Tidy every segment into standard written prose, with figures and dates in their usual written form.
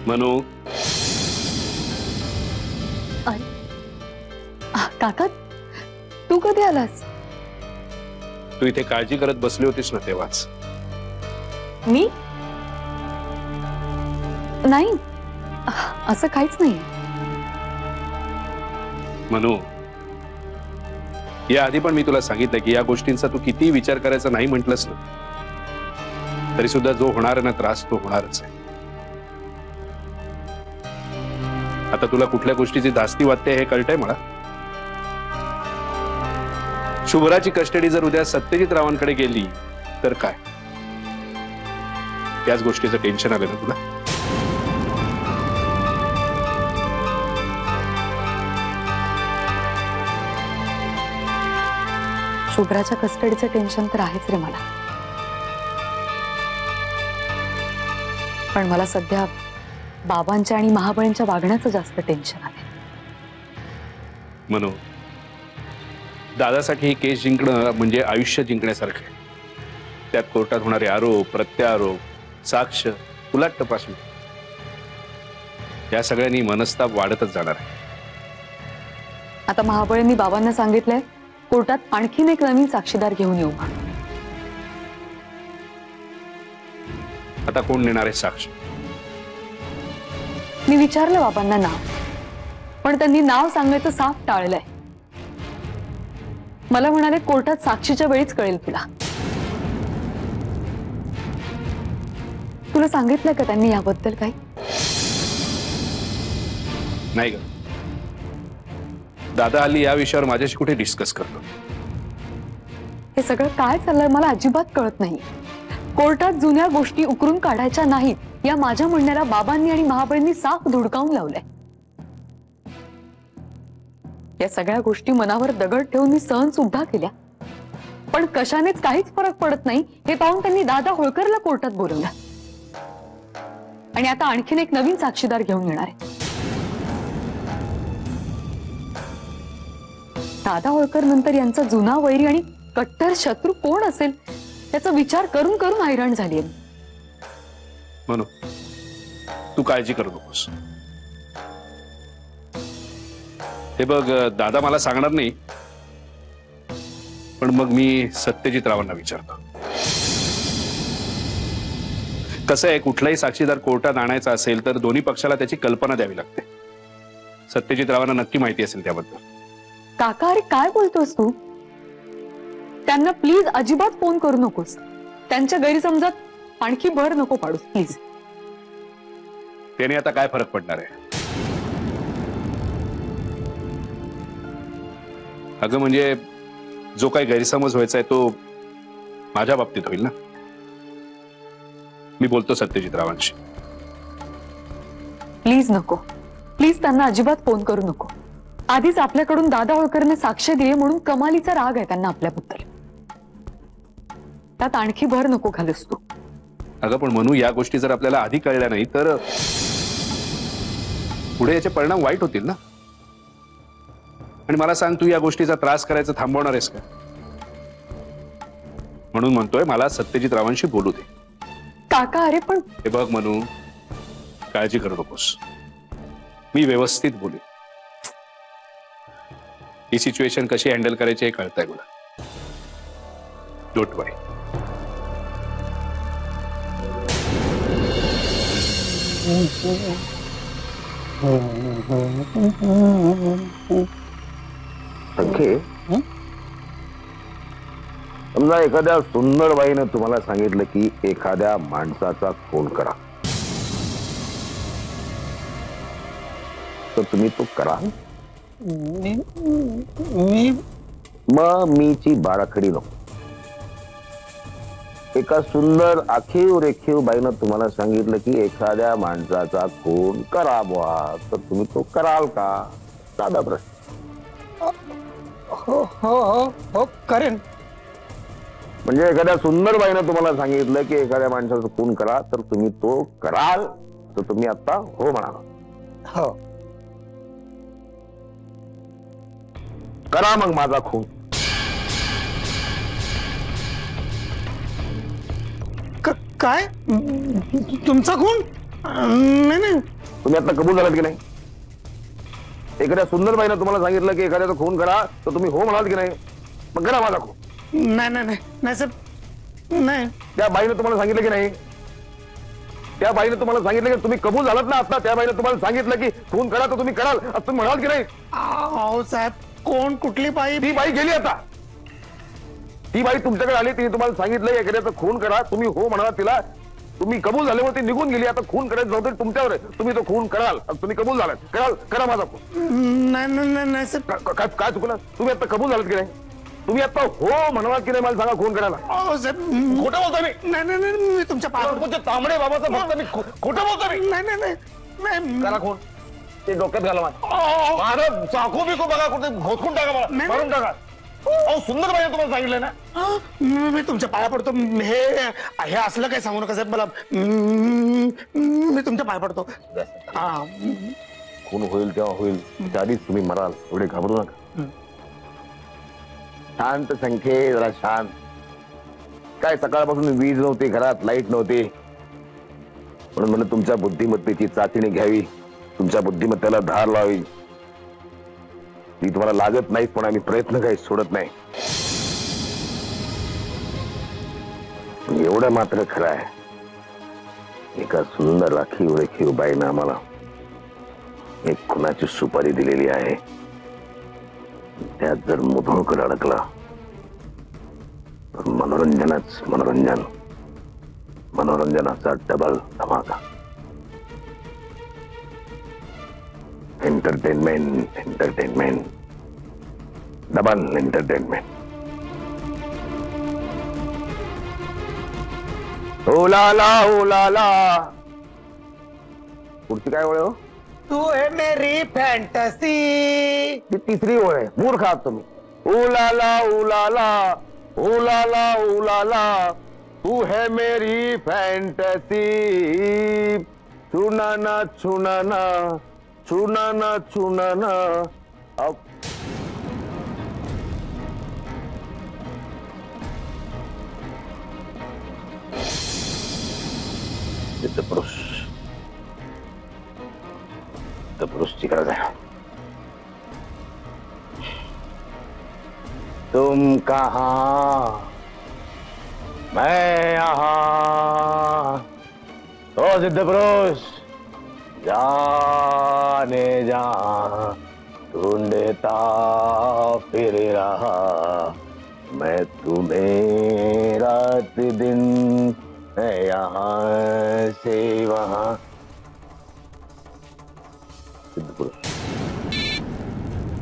मनू, काका तू कधी आलास? तू इथे काळजी करत बसली होतीस ना तेव्हाच. मी नाही, असं काहीच नाही. मनू, या आधी पण मी तुला सांगितलं की या गोष्टींचा तू किती विचार करायचा नाही म्हटलंस ना, तरी सुद्धा जो होणार ना त्रास तो होणारच आहे. आता तुला कुठल्या गोष्टीची धास्ती वाटते हे कळतंय मला. शुभ्राची कस्टडी जर उद्या सत्यजित रावांकडे गेली तर काय, त्याच गोष्टीचं टेन्शन आलं ना तुला? शुभ्राच्या कस्टडीचं टेन्शन तर आहेच रे मला, पण मला सध्या बाबांच्या आणि महाबळींच्या वागण्याचं जास्त टेन्शन आहे. म्हणून दादासाठी ही केस जिंकणं म्हणजे आयुष्य जिंकण्यासारखं आहे. त्यात कोर्टात होणारे आरोप, प्रत्यारोप, साक्ष, उलट तपासणी, या सगळ्यांनी मनस्ताप वाढतच जाणार आहे. आता महाबळींनी बाबांना सांगितलंय कोर्टात आणखीन एक नवीन साक्षीदार घेऊन येऊ. आता कोण नेणार आहे साक्ष? मी विचारलं बाबांना नाव, पण त्यांनी नाव सांगायचं साफ टाळलंय. मला म्हणाले कोर्टात साक्षीच्या वेळीच कळेल तुला. तुला सांगितलं का त्यांनी याबद्दल काही? नाही ग, दादा हल्ली या विषयावर माझ्याशी कुठे डिस्कस करतो. हे सगळं काय चाललंय मला अजिबात कळत नाही. कोर्टात जुन्या गोष्टी उकरून काढायच्या नाहीत या माझ्या म्हणण्याला बाबांनी आणि महाबळींनी साफ धुडकावून लावलंय. या सगळ्या गोष्टी मनावर दगड ठेवून मी सहन सुद्धा केल्या, पण कशानेच काहीच फरक पडत नाही हे पाहून त्यांनी दादा होळकरला कोर्टात बोलवलं आणि आता आणखीन एक नवीन साक्षीदार घेऊन येणार आहे. दादा होळकर नंतर यांचा जुना वैरी आणि कट्टर शत्रू कोण असेल त्याचा विचार करून करून हैराण झालीय. म्हणून तू काळजी करू नकोस. हे बघ, दादा मला सांगणार नाही, पण मग मी सत्यजित रावांना विचारतो. कसं आहे, कुठलाही साक्षीदार कोर्टात आणायचा असेल तर दोन्ही पक्षाला त्याची कल्पना द्यावी लागते. सत्यजित रावांना नक्की माहिती असेल त्याबद्दल. काका अरे काय बोलतोस तू? त्यांना प्लीज अजिबात फोन करू नकोस. त्यांच्या गैरसमजात आणखी भर नको पाडूस प्लीज. त्याने आता काय फरक पडणार आहे? अगं म्हणजे जो काही गैरसमज व्हायचा आहे तो माझ्या बाबतीत होईल ना. मी बोलतो सत्यजित रावांशी. प्लीज नको, प्लीज त्यांना अजिबात फोन करू नको. आधीच आपल्याकडून दादा होळकरने साक्ष दिली म्हणून कमालीचा राग आहे त्यांना आपल्याबद्दल. त्यात आणखी भर नको घालूस तू. अगं पण मनू, या गोष्टी जर आपल्याला आधी कळल्या नाही तर पुढे याचे परिणाम वाईट होतील ना. आणि मला सांग, तू या गोष्टीचा त्रास करायचं थांबवणार आहेस का? म्हणून म्हणतोय मला सत्यजित रावांशी बोलू दे. काका अरे पण हे बघ मनू, काळजी करू नकोस. मी व्यवस्थित बोले. ही सिच्युएशन कशी हँडल करायची हे कळतंय मला. डोंट वरी. समजा एखाद्या सुंदर बाईने तुम्हाला सांगितलं की एखाद्या माणसाचा खून करा, तर तुम्ही तो करा. मग मीची बाराखडी नको. एका सुंदर आखीव रेखीव बाईनं तुम्हाला सांगितलं की एखाद्या माणसाचा खून करा बुवा, तर तुम्ही तो कराल का? साधा प्रश्न. हो हो हो हो करेन. म्हणजे एखाद्या सुंदर बाईनं तुम्हाला सांगितलं की एखाद्या माणसाचा खून करा, तर तुम्ही तो कराल, तर तुम्ही आता हो म्हणाला. हो करा मग माझा खून. काय तुमचा खून? नाही नाही तुम्ही आता कबूल झालात की नाही? एखाद्या सुंदर बाईनं तुम्हाला सांगितलं की एखाद्याचा खून करा तर तुम्ही हो म्हणाल की नाही? मग करा माझा खून. नाही नाही नाही नाही साहेब नाही. त्या बाईनं तुम्हाला सांगितलं की नाही? त्या बाईने तुम्हाला सांगितलं की तुम्ही कबूल झालात ना आता? त्या बाईने तुम्हाला सांगितलं की खून करा तर तुम्ही कराल असं तुम्ही म्हणाल की नाही? अहो साहेब, कोण कुठली बाई? ती बाई गेली आता. ती बाई तुमच्याकडे आली, तिने तुम्हाला सांगितलं एखाद्याचा खून करा, तुम्ही हो म्हणाला तिला, तुम्ही कबूल झाल्यामुळे ती निघून गेली. आता खून करायचं नव्हतं तुमच्यावर आहे, तुम्ही तो खून कराल, तुम्ही कबूल झालात, कराल, करा माझा खून. नाही नाही नाही नाही साहेब. काय चुकलं? तुम्ही आता कबूल झालात की नाही? तुम्ही आता हो म्हणाला की नाही मला सांगा खून करायला? अहो साहेब, खोटं बोलतोय मी. नाही नाही नाही, मी तुमच्या पाया पडतो. तांबडे बाबाचा भक्त मी, खोटं बोलतोय मी. नाही नाही नाही नाही. करा खून. ते डोक्यात घाला माझ्या. अहो, माझं चाकू बिकू बघा कुठे घोटकून टाका मला, नाही. मारून टाका. अहो सुंदर बाई तुम्हाला सांगितलं ना. मी तुमच्या पाया पडतो. हे असलं काय सांगू नका साहेब मला. मी तुमच्या पाया पडतो. हा. खून होईल तेव्हा होईल, त्या आधीच तुम्ही मराल, एवढे घाबरू नका. शांत संख्ये, जरा शांत. काय सकाळपासून वीज नव्हती घरात, लाईट नव्हती, म्हणून म्हणून तुमच्या बुद्धिमत्तेची चाचणी घ्यावी, तुमच्या बुद्धिमत्तेला धार लावी. ती तुम्हाला लागत नाही, पण आम्ही प्रयत्न काही सोडत नाही. एवढं मात्र खरं आहे, एका सुंदर राखीव रेखीव बाईनं आम्हाला एक खुनाची सुपारी दिलेली आहे. त्यात जर मुधोळकर अडकला तर मनोरंजनच मनोरंजन, मनोरंजनाचा डबल धमाका. Entertainment entertainment, double entertainment. ओलाला ओलाला. पुढची काय ओळ? तू है मेरी फॅन्टसी. ती तिसरी ओळ आहे. मूर्ख आहात तुम्ही. ओलाला ओलाला ओलाला ओलाला, तू है मेरी फैंटेसी, छुनाना छुनाना छुनाना छुनाना. अब पुरुष पुरुषची गरज आहे. तुम कहां मैं यहाँ, ओ सिद्ध पुरुष जाने जहां ढूंढता फिर रहा मैं तुम्हें, रात दिन है यहाँ से वहां. सिद्ध पुरुष.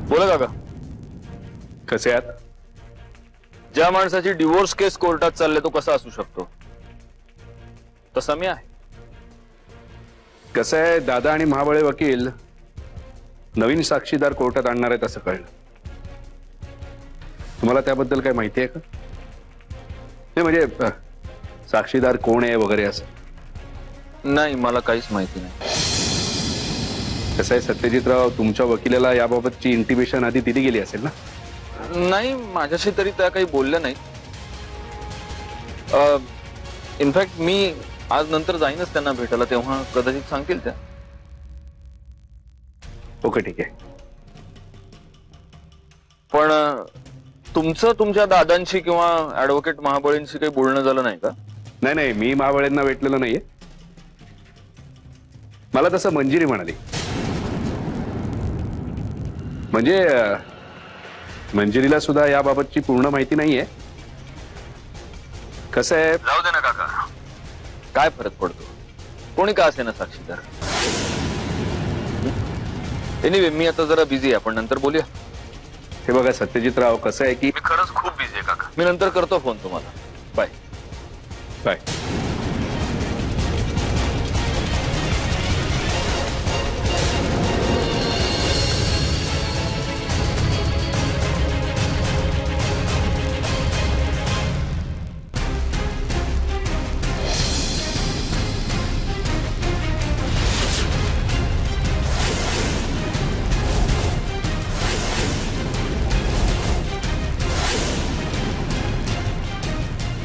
बोला काका. कसे आहात? ज्या माणसाची डिवोर्स केस कोर्टात चालले तो कसा असू शकतो तसा मी आहे. कसं आहे, दादा आणि महाबळे वकील नवीन साक्षीदार कोर्टात आणणार आहेत असं कळलं. तुम्हाला त्याबद्दल काय माहिती आहे का? नाही म्हणजे साक्षीदार कोण आहे वगैरे असं. नाही, मला काहीच माहिती नाही. कसं आहे सत्यजितराव, तुमच्या वकिलाला याबाबतची इंटिमेशन आधी दिली गेली असेल ना? नाही, माझ्याशी तरी त्या काही बोलल्या नाही. इनफॅक्ट मी आज नंतर जाईनच त्यांना भेटायला, तेव्हा कदाचित सांगतील त्या. ओके ठीक आहे. पण तुमचं तुमच्या दादांशी किंवा ऍडव्होकेट महाबळींशी काही बोलणं झालं नाही का? नाही नाही, मी महाबळेंना भेटलेलो नाहीये. मला तसं मंजिरी म्हणाली. म्हणजे मंजिरीला सुद्धा याबाबतची पूर्ण माहिती नाहीये. कसं आहे, जाऊ दे ना काका, काय फरक पडतो, कोणी का असे ना साक्षीदार. एनिवे, मी आता जरा बिझी आहे, आपण नंतर बोलूया. हे बघा सत्यजितराव, कसं आहे की मी खरंच खूप बिझी आहे काका. मी नंतर करतो फोन तुम्हाला. Bye bye.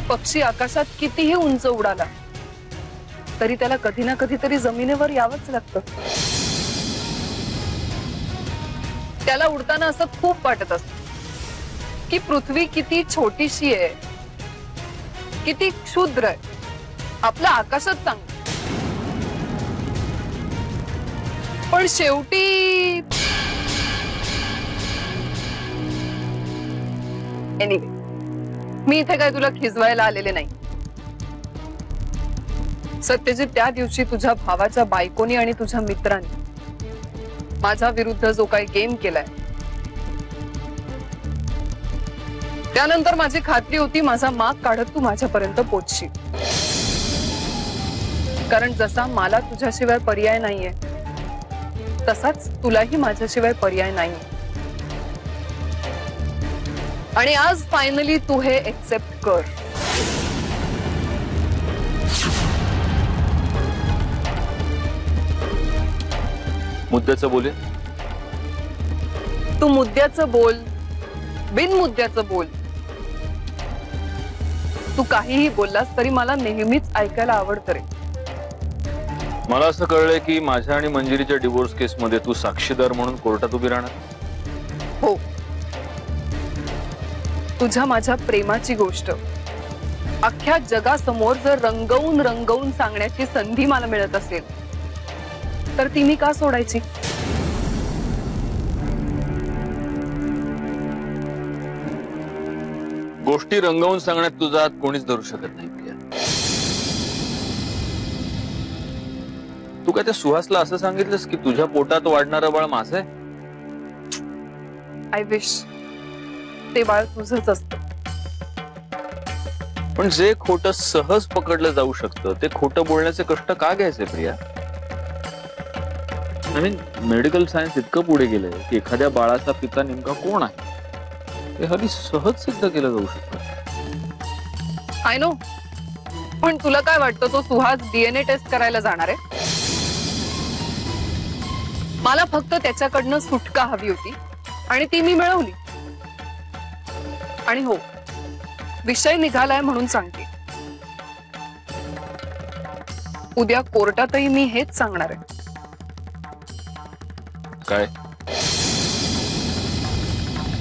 पक्षी आकाशात कितीही उंच उडाला तरी त्याला कधी ना कधीतरी जमिनीवर यावंच लागतं. त्याला उडताना असं खूप वाटत असत की पृथ्वी किती छोटीशी आहे, किती क्षुद्र आहे, आपलं आकाशात चांगलं. पण शेवटी एनिवे, मी इथे काय तुला खिजवायला आलेले नाही. सत्यजित, त्या दिवशी तुझ्या भावाच्या बायकोनी आणि तुझ्या मित्रांनी माझ्या विरुद्ध जो काही गेम केलाय, त्यानंतर माझी खात्री होती माझा माग काढत तू माझ्यापर्यंत पोचशील. कारण जसा मला तुझ्याशिवाय पर्याय नाहीये, तसाच तुलाही माझ्याशिवाय पर्याय नाहीये. आणि आज फायनली तू हे एक्सेप्ट कर. मुद्द्याचं बोले. तू मुद्द्याचं बोल, बिनमुद्द्याचं बोल, तू काहीही बोललास तरी मला नेहमीच ऐकायला आवडतं रे. मला असं कळलंय की माझ्या आणि मंजिरीच्या डिवोर्स केसमध्ये तू साक्षीदार म्हणून कोर्टात उभी राहणार. हो, तुझ्या माझ्या प्रेमाची गोष्ट अख्ख्या जगासमोर जर रंगवून रंगवून सांगण्याची संधी मला मिळत असेल तर ती मी का सोडायची. गोष्टी रंगवून सांगण्यात तुझा हात कोणीच धरू शकत नाही प्रिया. तू काय त्या सुहासला असं सांगितलंस की तुझ्या पोटात वाढणारं बाळ माझं आहे. आय विश ते बाळ तुझंच असतं. पण जे खोटं सहज पकडलं जाऊ शकतं ते खोटं बोलण्याचे कष्ट का घ्यायचे Priya. I mean, medical science इतकं पुढे गेलंय की एखाद्या बाळाचा पिता नेमका कोण आहे हे हल्ली सहज सिद्ध केलं जाऊ शकतं. आय नो, पण तुला काय वाटतं तो सुहास डीएनए टेस्ट करायला जाणार आहे. मला फक्त त्याच्याकडनं सुटका हवी होती आणि ती मी मिळवली. आणि हो, विषय निघालाय म्हणून सांगते, उद्या कोर्टातही मी हेच सांगणार आहे. काय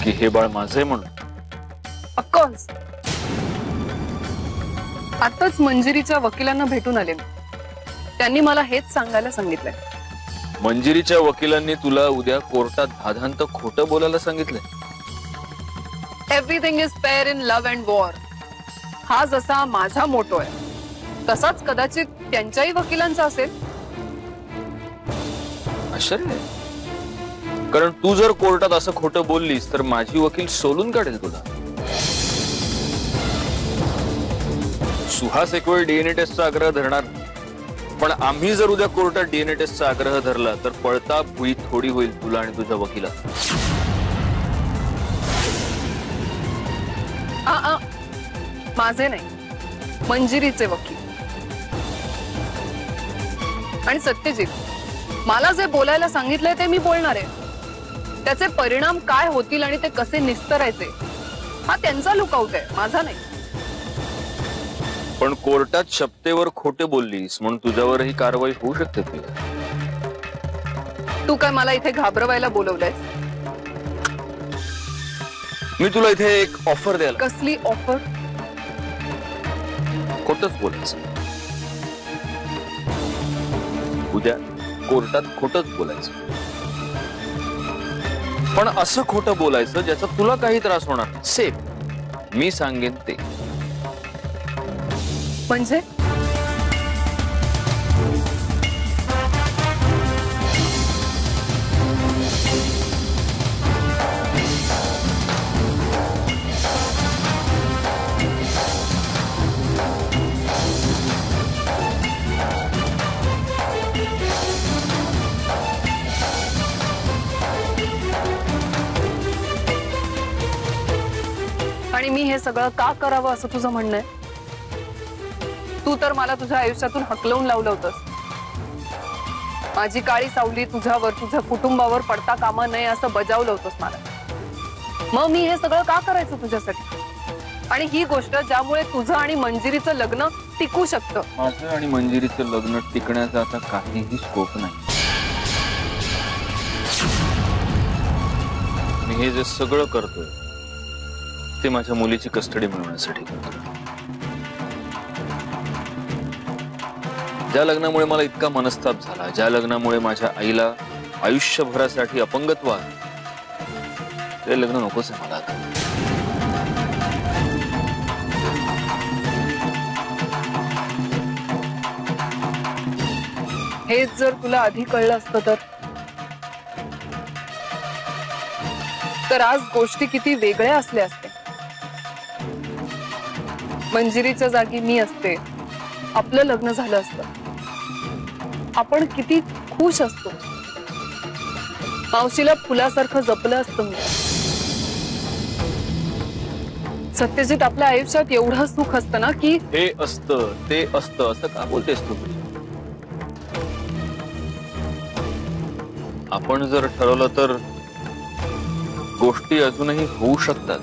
की हे बाळ माझं आहे म्हणून. ऑफकोर्स. आताच मंजिरीच्या वकिलांना भेटून आले मी. त्यांनी मला हेच सांगायला सांगितलंय. मंजिरीच्या वकिलांनी तुला उद्या कोर्टात धाधांत खोटं बोलायला सांगितलंय. Everything is fair in love and war. हा जसा माझा मोटो आहे तसाच कदाचित त्यांच्याही वकिलांचा असेल. आश्चर्य आहे. कारण तू जर कोर्टात असं खोटं बोललीस तर माझी वकील सोलून काढेल तुला. सुहास एक वेळ डीएनए टेस्टचा आग्रह धरणार, पण आम्ही जर उद्या कोर्टात डीएनए टेस्टचा आग्रह धरला तर पळता भुई थोडी होईल तुला आणि तुझ्या वकिला. माझे नाही, मंजिरीचे वकील. आणि सत्यजित, मला जे बोलायला सांगितलंय ते मी बोलणार आहे. त्याचे परिणाम काय होतील आणि ते कसे निस्तरायचे हा त्यांचा लुकआउट आहे, माझा नाही. पण कोर्टात शपथेवर खोटे बोललीस म्हणून तुझ्यावरही कारवाई होऊ शकते. तू काय मला इथे घाबरवायला बोलवलंय? मी तुला इथे एक ऑफर द्यायला. कसली ऑफर? खोटंच बोलायचं. उद्या कोर्टात खोटंच बोलायचं, पण असं खोटं बोलायचं ज्याचा तुला काही त्रास होणार. सेफ मी सांगेन ते. म्हणजे आणि मी हे सगळं का करावं असं तुझं म्हणणं आहे? तू तर मला तुझ्या आयुष्यातून हकलवून लावलं होतंस. माझी काळी सावली तुझ्यावर, तुझ्या कुटुंबावर पडता कामा नये असं बजावलं होतंस मला. मग मी हे सगळं का करायचं तुझ्यासाठी? आणि ही गोष्ट ज्यामुळे तुझं आणि मंजिरीचं लग्न टिकू शकतं. माझं आणि मंजिरीचं लग्न टिकण्याचा आता काहीही स्कोप नाही. मी हे जे सगळं करतोय ते माझ्या मुलीची कस्टडी मिळवण्यासाठी करतोय. ज्या लग्नामुळे मला इतका मनस्ताप झाला, ज्या लग्नामुळे माझ्या आईला आयुष्यभरासाठी अपंगत्व आलं, ते लग्न नकोच आहे मला आता. हेच जर तुला आधी कळलं असतं तर आज गोष्टी किती वेगळ्या असल्या असत्या. मंजिरीच्या जागी मी असते, आपलं लग्न झालं असतं, आपण किती खुश असतो. मावशीला फुलासारखं जपलं असतं मी. सत्यजित, आपल्या आयुष्यात एवढं सुख असतं ना की हे असतं ते असतं असं का बोलतेस तू? आपण जर ठरवलं तर गोष्टी अजूनही होऊ शकतात.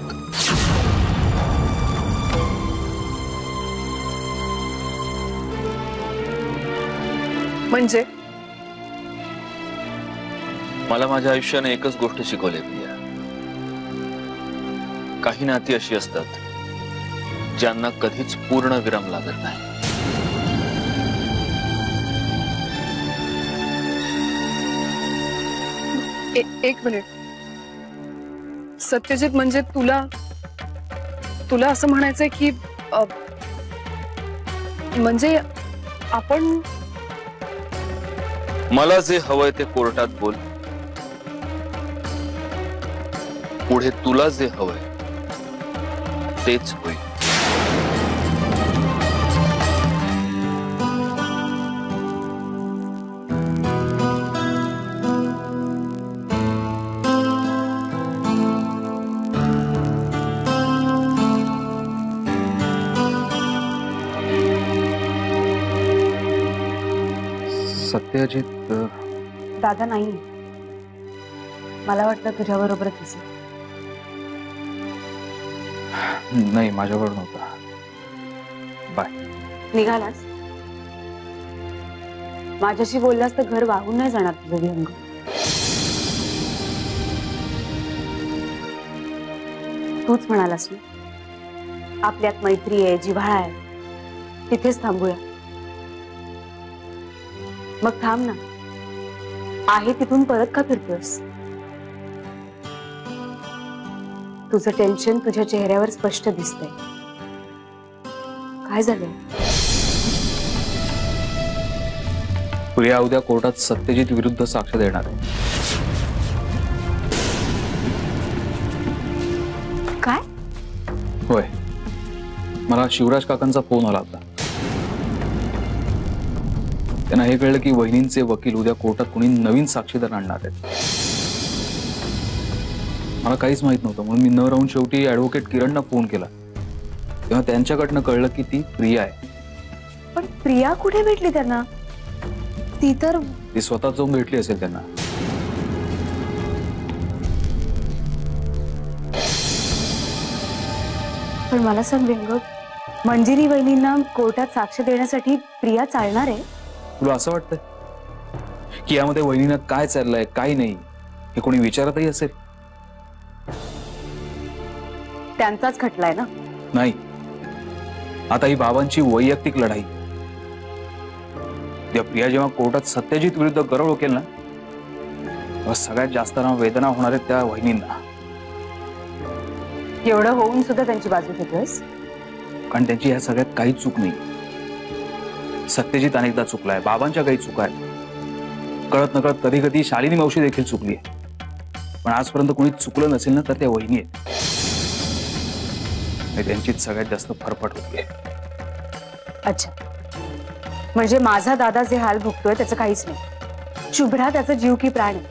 म्हणजे मला माझ्या आयुष्याने एकच गोष्ट शिकवली प्रिया. काही नाती अशी असतात ज्यांना कधीच पूर्ण विराम लागत नाही. एक मिनिट सत्यजित, म्हणजे तुला असं म्हणायचंय की म्हणजे आपण मला जे हवंय ते कोर्टात बोल. पुढे तुला जे हवंय तेच होईल. सत्यजित, दादा नाही, मला वाटलं तुझ्याबरोबरच असेल. नाही, माझ्यावर नव्हता. बाय. निघालास? माझ्याशी बोललास तर घर वाहून नाही जाणार तुझं विहंग. तूच म्हणालास ना आपल्यात मैत्री आहे, जिव्हाळा आहे, तिथेच थांबूया. मग थांब ना, आहे तिथून परत का फिरतोस? तुझं टेन्शन तुझ्या चेहऱ्यावर स्पष्ट दिसतंय. काय झालंय? प्रिया उद्या कोर्टात सत्यजित विरुद्ध साक्ष देणार आहे. काय? होय, मला शिवराज काकांचा फोन आला होता. त्यांना हे कळलं की वहिनींचे वकील उद्या कोर्टात कोणी नवीन साक्षीदार आणणार आहेत. मला काहीच माहित नव्हतं, म्हणून मी न राहून शेवटी ऍडव्होकेट किरणना फोन केला. तेव्हा त्यांच्याकडनं कळलं की ती प्रिया आहे. पण प्रिया कुठे भेटली त्यांना? ती स्वतः जाऊन भेटली असेल त्यांना. पण मला सांग व्यंग, मंजिरी वहिनींना कोर्टात साक्ष देण्यासाठी प्रिया चालणार आहे? तुला असं वाटतंय की यामध्ये वहिनीनं काय चाललंय काय नाही हे कोणी विचारतही असेल? त्यांचाच खटलाय ना? नाही, आता ही बाबांची वैयक्तिक लढाई. प्रिया जेव्हा कोर्टात सत्यजित विरुद्ध गरळ ओकेल ना, तेव्हा सगळ्यात जास्त वेदना होणार आहेत त्या वहिनींना. एवढं होऊन सुद्धा त्यांची बाजू घेतोयस? कारण त्यांची ह्या सगळ्यात काही चूक नाही. सत्यजित अनेकदा चुकलाय, बाबांच्या काही चुका आहेत, कळत नकळत कधी कधी शालिनी मावशी देखील चुकली आहे. पण आजपर्यंत कोणी चुकलं नसेल ना तर त्या वहिनी आहेत. त्यांचीच सगळ्यात जास्त फरफट होतीये. अच्छा, म्हणजे माझा दादा जे हाल भोगतोय त्याचं काहीच नाही. शुभ्रा त्याचा जीव की प्राण आहे,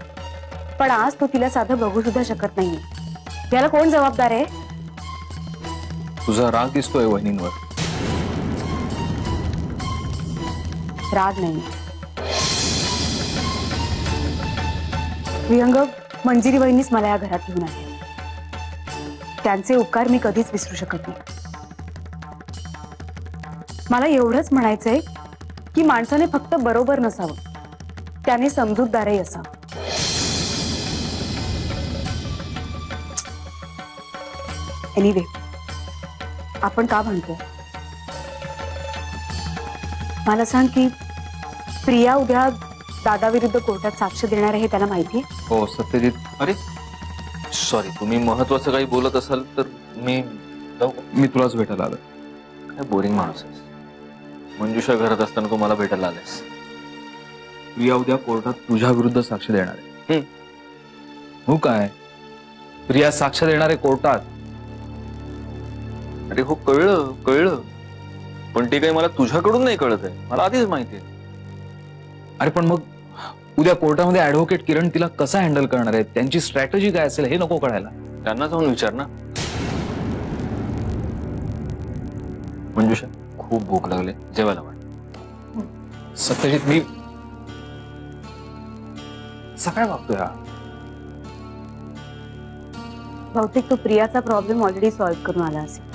पण आज तो तिला साधं बघू सुद्धा शकत नाहीये. याला कोण जबाबदार आहे? तुझा राग दिसतोय वहिनींवर. राग नाही विहंग, मंजिरी वहिनीच मला या घरात घेऊन आली. त्यांचे उपकार मी कधीच विसरू शकत नाही. मला एवढंच म्हणायचंय की माणसाने फक्त बरोबर नसावं, त्याने समजूतदारही असावं. एनिवे, आपण का म्हणतोय? मला सांग की प्रिया उद्या दादाविरुद्ध कोर्टात साक्ष देणार आहे, हे त्याला माहितीये? हो सत्यजित, अरे सॉरी, तुम्ही महत्वाचं काही बोलत असाल तर मी जाऊ का? मी तुलाच भेटायला आलो. काय बोरिंग माणूस आहेस. मंजुषा घरात असताना तू मला भेटायला आलास. प्रिया उद्या कोर्टात तुझ्या विरुद्ध साक्ष देणार आहे. हो काय? प्रिया साक्ष देणार आहे कोर्टात. अरे हो, कळलं कळलं, पण ते काही मला तुझ्याकडून नाही कळत आहे, मला आधीच माहिती आहे. अरे पण मग उद्या कोर्टामध्ये ऍडव्होकेट किरण तिला कसा हँडल करणार आहे, त्यांची स्ट्रॅटेजी काय असेल हे नको कळायला. त्यांना जाऊन विचार ना. मंजुषा, खूप भूक लागले, जेवायला वाट. सत्यजित, मी सकाळ वागतोय हा. बहुतेक तो प्रियाचा प्रॉब्लेम ऑलरेडी सॉल्व्ह करून आला असेल.